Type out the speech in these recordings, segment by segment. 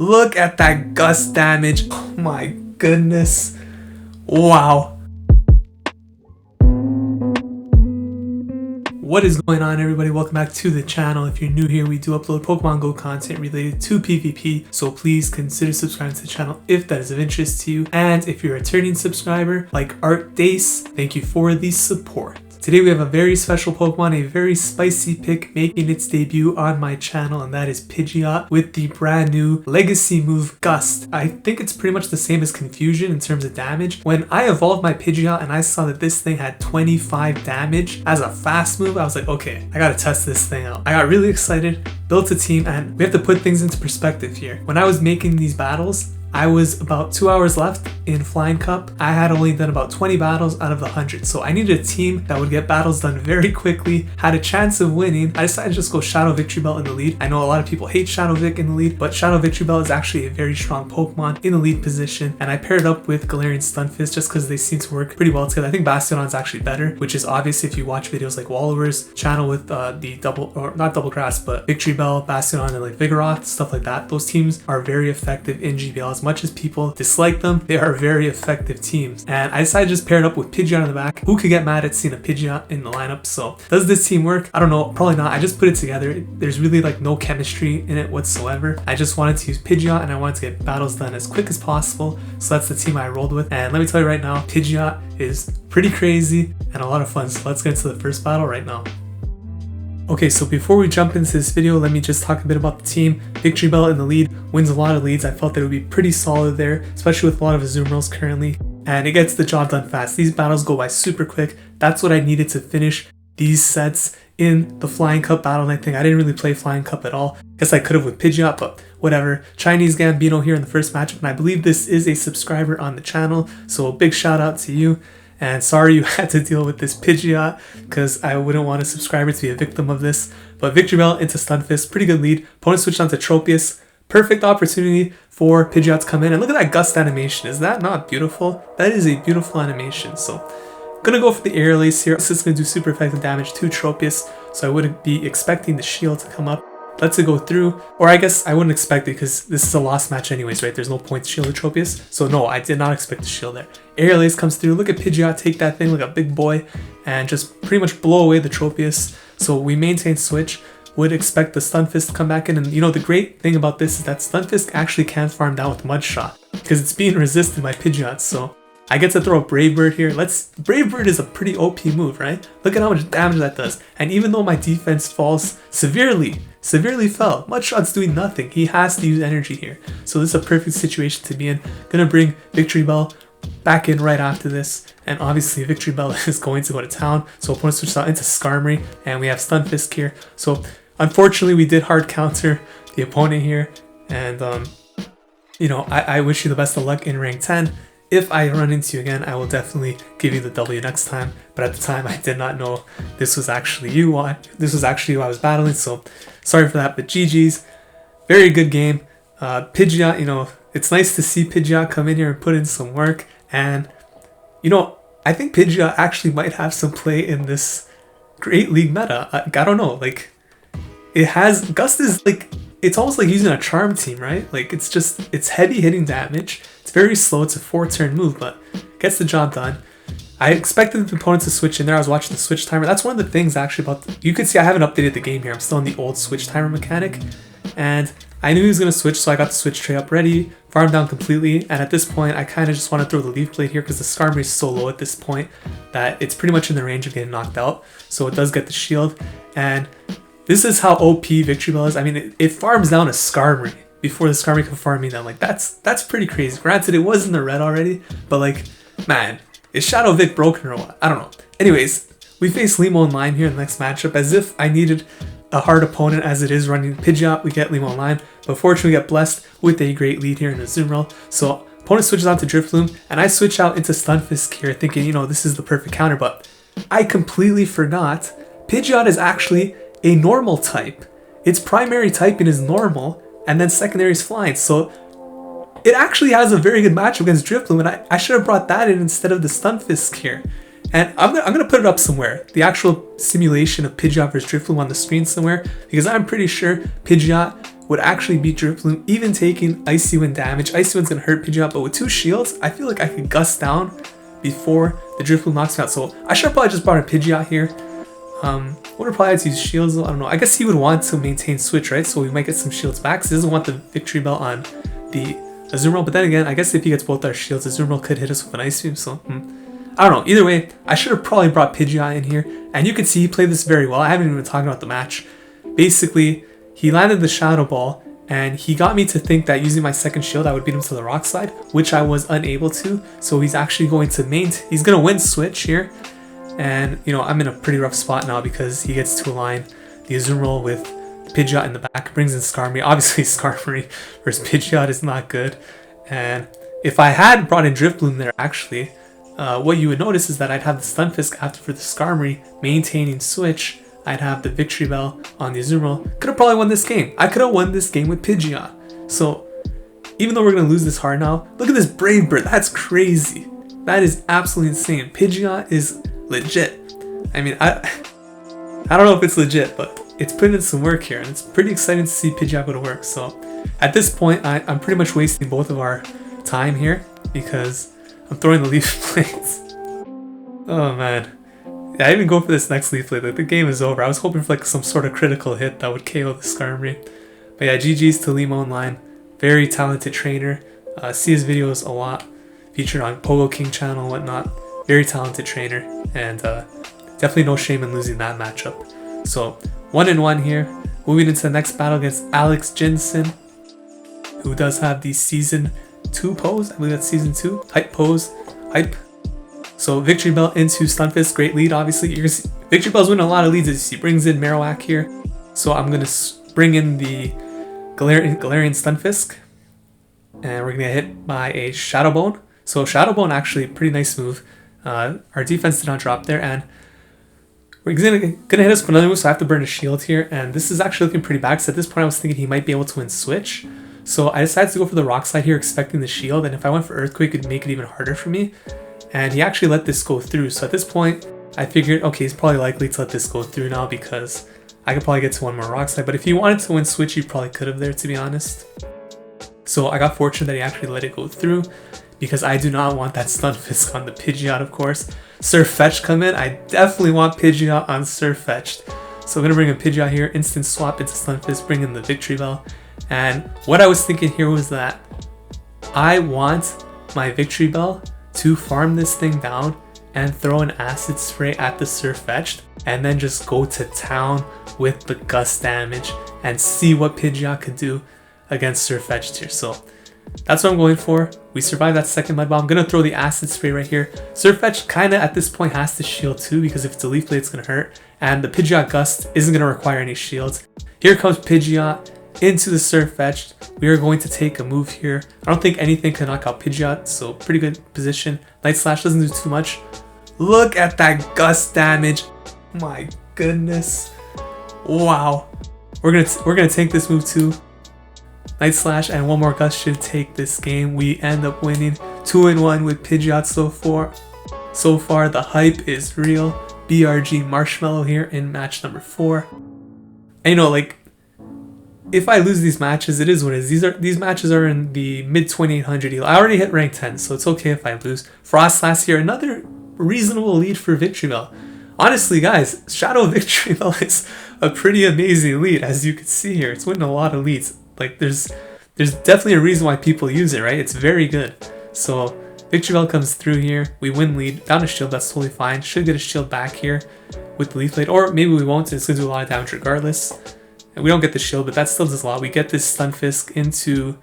Look at that gust damage. Oh my goodness. Wow. What is going on, everybody? Welcome back to the channel. If you're new here, we do upload Pokemon Go content related to PvP, so please consider subscribing to the channel if that is of interest to you. And if you're a returning subscriber like Art Dace, thank you for the support. Today we have a very special Pokemon, a very spicy pick making its debut on my channel, and that is Pidgeot with the brand new legacy move Gust. I think it's pretty much the same as Confusion in terms of damage. When I evolved my Pidgeot and I saw that this thing had 25 damage as a fast move, I was like, okay, I gotta test this thing out. I got really excited, built a team, and we have to put things into perspective here. When I was making these battles, I was about 2 hours left in Flying Cup. I had only done about 20 battles out of the 100, so I needed a team that would get battles done very quickly, had a chance of winning. I decided to just go Shadow Victory Belt in the lead. I know a lot of people hate Shadow Vic in the lead, but Shadow Victory Belt is actually a very strong Pokemon in the lead position, and I paired up with Galarian Stunfisk just because they seem to work pretty well together. I think Bastiodon's actually better, which is obvious if you watch videos like Wallower's channel with the double, or not double grass, but Victory Bell, Bastiodon, and like Vigoroth, stuff like that. Those teams are very effective in GBL. As much as people dislike them, they are very effective teams. And I decided to just pair it up with Pidgeot in the back. Who could get mad at seeing a Pidgeot in the lineup? So does this team work? I don't know, probably not. I just put it together. There's really like no chemistry in it whatsoever. I just wanted to use Pidgeot and I wanted to get battles done as quick as possible. So that's the team I rolled with. And let me tell you right now, Pidgeot is pretty crazy and a lot of fun. So let's get into the first battle right now. Okay, so before we jump into this video, let me just talk a bit about the team. Victory Bell in the lead wins a lot of leads. I felt that it would be pretty solid there, especially with a lot of Azumarills currently. And it gets the job done fast. These battles go by super quick. That's what I needed to finish these sets in the Flying Cup battle night thing. I didn't really play Flying Cup at all. Guess I could have with Pidgeot, but whatever. Chinese Gambino here in the first matchup, and I believe this is a subscriber on the channel, so a big shout out to you. And sorry you had to deal with this Pidgeot, because I wouldn't want a subscriber to be a victim of this. But Victory Bell into Stunfisk, pretty good lead. Opponent switched on to Tropius. Perfect opportunity for Pidgeot to come in. And look at that Gust animation. Is that not beautiful? That is a beautiful animation. So gonna go for the Aerial Ace here. This is gonna do super effective damage to Tropius, so I wouldn't be expecting the shield to come up. Let's it go through, or I guess I wouldn't expect it because this is a lost match anyways, right? There's no point to shield the Tropius, so no, I did not expect the shield there. Aerial Ace comes through. Look at Pidgeot take that thing like a big boy and just pretty much blow away the Tropius. So we maintain switch. Would expect the Stunfisk to come back in, and you know the great thing about this is that Stunfisk actually can farm down with Mud Shot because it's being resisted by Pidgeot. So I get to throw a Brave Bird here. Brave Bird is a pretty OP move, right? Look at how much damage that does. And even though my defense falls severely fell, Mudshot's doing nothing. He has to use energy here. So this is a perfect situation to be in. Gonna bring Victory Bell back in right after this. And obviously Victory Bell is going to go to town. So opponent switches out into Skarmory, and we have Stunfisk here. So unfortunately we did hard counter the opponent here. And you know, I wish you the best of luck in rank 10. If I run into you again, I will definitely give you the W next time. But at the time, I did not know this was actually you. This was actually who I was battling. So sorry for that. But GG's, very good game. Pidgeot, you know, it's nice to see Pidgeot come in here and put in some work. And you know, I think Pidgeot actually might have some play in this Great League meta. I don't know. Like, it has Gust is like, it's almost like using a charm team, right? Like it's heavy hitting damage. It's very slow. It's a 4-turn move, but gets the job done. I expected the opponent to switch in there. I was watching the switch timer. That's one of the things actually about you can see I haven't updated the game here. I'm still in the old switch timer mechanic, and I knew he was gonna switch, so I got the switch tray up ready, farmed down completely. And at this point, I kind of just want to throw the Leaf Blade here because the Skarmory is so low at this point that it's pretty much in the range of getting knocked out. So it does get the shield, and this is how OP Victory Bell is. I mean, it farms down a Skarmory before the Skarmory can farm me down. Like, that's pretty crazy. Granted, it was in the red already, but like, man, is Shadow Vic broken or what? I don't know. Anyways, we face Limo and Lime here in the next matchup. As if I needed a hard opponent as it is running Pidgeot, we get Limo and Lime. But fortunately, we get blessed with a great lead here in Azumarill. So opponent switches on to Drifblim, and I switch out into Stunfisk here thinking, you know, this is the perfect counter, but I completely forgot Pidgeot is actually a normal type. Its primary typing is normal, and then secondary is flying. So it actually has a very good matchup against Drifblim, and I should have brought that in instead of the Stunfisk here. And I'm gonna put it up somewhere, the actual simulation of Pidgeot versus Drifblim on the screen somewhere, because I'm pretty sure Pidgeot would actually beat Drifblim, even taking Icy Wind damage. Icy Wind's gonna hurt Pidgeot, but with 2 shields, I feel like I could Gust down before the Drifblim knocks me out. So I should have probably just brought a Pidgeot here. Would have probably had to use shields though, I don't know. I guess he would want to maintain switch, right? So we might get some shields back, because he doesn't want the Victory Bell on the Azumarill. But then again, I guess if he gets both our shields, Azumarill could hit us with an Ice Beam, so I don't know. Either way, I should have probably brought Pidgeot in here, and you can see he played this very well. I haven't even talked about the match. Basically, he landed the Shadow Ball, and he got me to think that using my second shield, I would beat him to the Rock Slide, which I was unable to. So he's actually going to he's going to win switch here. And, you know, I'm in a pretty rough spot now because he gets to align the Azumarill with Pidgeot in the back, brings in Skarmory. Obviously, Skarmory versus Pidgeot is not good. And if I had brought in Drifblim there, actually, what you would notice is that I'd have the Stunfisk after for the Skarmory, maintaining switch. I'd have the Victory Bell on the Azumarill. Could have probably won this game. I could have won this game with Pidgeot. So, even though we're going to lose this hard now, look at this Brave Bird. That's crazy. That is absolutely insane. Pidgeot is legit. I mean, I don't know if it's legit, but it's putting in some work here, and it's pretty exciting to see Pidgeot go to work. So, at this point, I'm pretty much wasting both of our time here because I'm throwing the Leaf Blades. Oh man. Yeah, I didn't go for this next Leaf Blade. Like, the game is over. I was hoping for like some sort of critical hit that would KO the Skarmory. But yeah, GG's to Limo Online. Very talented trainer. See his videos a lot. Featured on Pogo King channel and whatnot. Very talented trainer. And definitely no shame in losing that matchup. So 1-1 here. Moving into the next battle against Alex Jensen, who does have the Season 2 pose. I believe that's Season 2. Hype pose. Hype. So Victory Bell into Stunfisk. Great lead, obviously. You're gonna see Victory Bell's winning a lot of leads as you see. Brings in Marowak here. So I'm going to bring in the Galarian Stunfisk. And we're going to get hit by a Shadow Bone. So Shadow Bone, actually, pretty nice move. Our defense did not drop there. And we're going to hit us with another move, so I have to burn a shield here. And this is actually looking pretty bad, because at this point I was thinking he might be able to win switch. So I decided to go for the Rock Slide here, expecting the shield. And if I went for Earthquake, it would make it even harder for me. And he actually let this go through. So at this point, I figured, okay, he's probably likely to let this go through now, because I could probably get to one more Rock Slide. But if he wanted to win switch, he probably could have there, to be honest. So I got fortunate that he actually let it go through, because I do not want that Stunfisk on the Pidgeot, of course. Sirfetch'd come in. I definitely want Pidgeot on Sirfetch'd. So I'm going to bring a Pidgeot here, instant swap into Stunfisk, bring in the Victory Bell. And what I was thinking here was that I want my Victory Bell to farm this thing down and throw an Acid Spray at the Sirfetch'd, and then just go to town with the Gust damage and see what Pidgeot could do against Sirfetch'd here. So that's what I'm going for. We survived that second Mud Bomb. I'm going to throw the Acid Spray right here. Sirfetch'd kind of at this point has to shield too, because if it's a Leaf Blade, it's going to hurt. And the Pidgeot Gust isn't going to require any shields. Here comes Pidgeot into the Sirfetch'd. We are going to take a move here. I don't think anything can knock out Pidgeot, so pretty good position. Night Slash doesn't do too much. Look at that Gust damage. My goodness. Wow. We're gonna take this move too. Night Slash and one more Gust should take this game. We end up winning 2-1 with Pidgeot so far. So far, the hype is real. BRG Marshmallow here in match number 4. And you know, like, if I lose these matches, it is what it is. These matches are in the mid 2800 elo. I already hit rank 10, so it's okay if I lose. Froslass here, another reasonable lead for Victory Bell. Honestly, guys, Shadow Victory Bell is a pretty amazing lead, as you can see here. It's winning a lot of leads. Like, there's definitely a reason why people use it, right? It's very good. So Victory Bell comes through here. We win lead. Down a shield, that's totally fine. Should get a shield back here with the Leaf Blade, or maybe we won't. It's gonna do a lot of damage regardless. And we don't get the shield, but that still does a lot. We get this Stunfisk into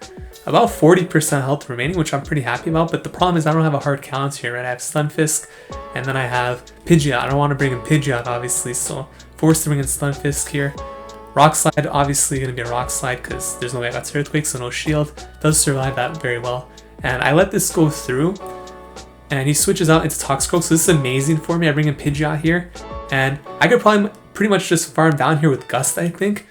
about 40% health remaining, which I'm pretty happy about. But the problem is I don't have a hard count here, right? I have Stunfisk, and then I have Pidgeot. I don't want to bring in Pidgeot, obviously, so forced to bring in Stunfisk here. Rock Slide, obviously going to be a Rock Slide because there's no way I got Earthquake, so no shield. Does survive that very well. And I let this go through, and he switches out into Toxicroak, so this is amazing for me. I bring in Pidgeot here, and I could probably pretty much just farm down here with Gust, I think.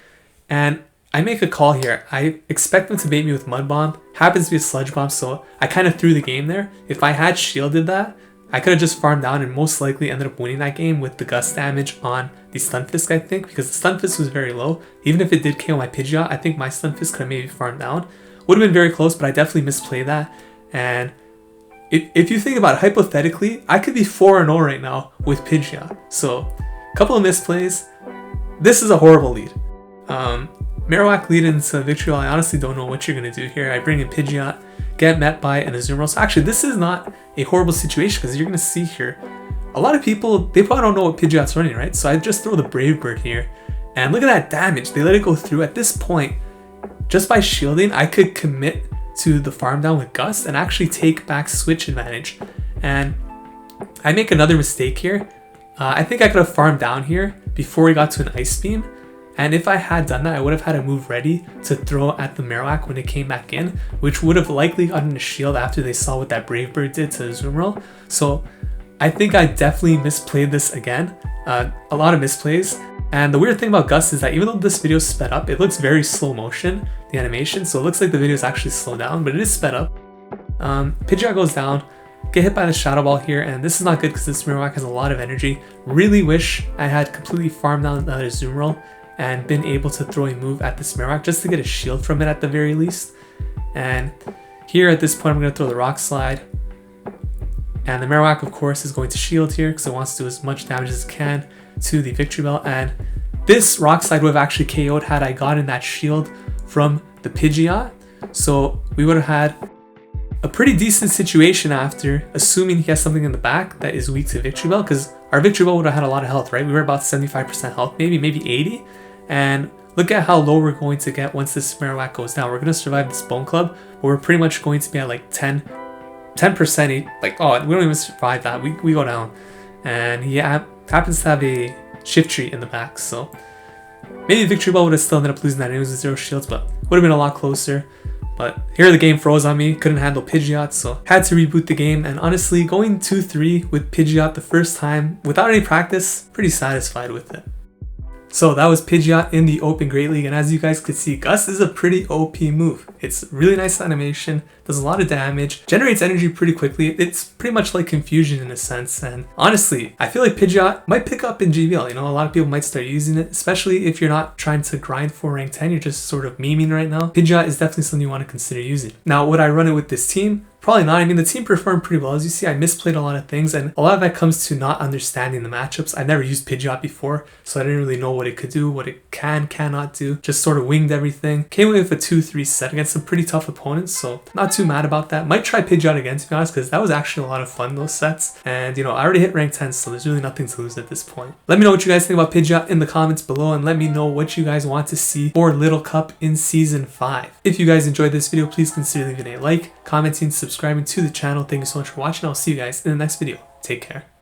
And I make a call here. I expect them to bait me with Mud Bomb. Happens to be a Sludge Bomb, so I kind of threw the game there. If I had shielded that, I could have just farmed down and most likely ended up winning that game with the gust damage on the Stunfisk, I think, because the Stunfisk was very low. Even if it did KO my Pidgeot, I think my Stunfisk could have maybe farmed down. Would have been very close, but I definitely misplayed that. And if you think about it, hypothetically, I could be 4-0 right now with Pidgeot. So, a couple of misplays. This is a horrible lead. Marowak lead into victory. I honestly don't know what you're going to do here. I bring in Pidgeot, get met by an Azumarill. So actually, this is not a horrible situation because you're going to see here, a lot of people, they probably don't know what Pidgeot's running, right? So I just throw the Brave Bird here. And look at that damage. They let it go through. At this point, just by shielding, I could commit to the farm down with Gust and actually take back switch advantage. And I make another mistake here. I think I could have farmed down here before we got to an Ice Beam. And if I had done that, I would have had a move ready to throw at the Marowak when it came back in, which would have likely gotten a shield after they saw what that Brave Bird did to Azumarill. So I think I definitely misplayed this again. A lot of misplays. And the weird thing about Gust is that even though this video is sped up, it looks very slow motion, the animation. So it looks like the video is actually slowed down, but it is sped up. Pidgeot goes down, get hit by the Shadow Ball here, and this is not good because this Marowak has a lot of energy. Really wish I had completely farmed down the Azumarill and been able to throw a move at this Marowak just to get a shield from it at the very least. And here at this point, I'm going to throw the Rock Slide. And the Marowak, of course, is going to shield here because it wants to do as much damage as it can to the Victory Bell. And this Rock Slide would have actually KO'd had I gotten that shield from the Pidgeot. So we would have had a pretty decent situation after, assuming he has something in the back that is weak to Victory Bell, because our Victory Bell would have had a lot of health, right? We were about 75% health, maybe 80. And look at how low we're going to get once this Marowak goes down. We're going to survive this Bone Club, but we're pretty much going to be at like 10%, like, oh, we don't even survive that. We go down. And he happens to have a Shiftry in the back, so maybe Victory Bell would have still ended up losing that anyways with 0 shields, but would have been a lot closer. But here the game froze on me, couldn't handle Pidgeot, so had to reboot the game. And honestly, going 2-3 with Pidgeot the first time without any practice, pretty satisfied with it. So that was Pidgeot in the Open Great League, and as you guys could see, Gust is a pretty OP move. It's really nice animation, does a lot of damage, generates energy pretty quickly. It's pretty much like Confusion in a sense, and honestly, I feel like Pidgeot might pick up in GBL. You know, a lot of people might start using it, especially if you're not trying to grind for rank 10, you're just sort of memeing right now. Pidgeot is definitely something you want to consider using. Now, would I run it with this team? Probably not. I mean, the team performed pretty well. As you see, I misplayed a lot of things, and a lot of that comes to not understanding the matchups. I never used Pidgeot before, so I didn't really know what it could do, what it cannot do. Just sort of winged everything. Came away with a 2-3 set against some pretty tough opponents, so not too mad about that. Might try Pidgeot again, to be honest, because that was actually a lot of fun, those sets. And, you know, I already hit rank 10, so there's really nothing to lose at this point. Let me know what you guys think about Pidgeot in the comments below, and let me know what you guys want to see for Little Cup in Season 5. If you guys enjoyed this video, please consider leaving a like, commenting, subscribing to the channel. Thank you so much for watching. I'll see you guys in the next video. Take care.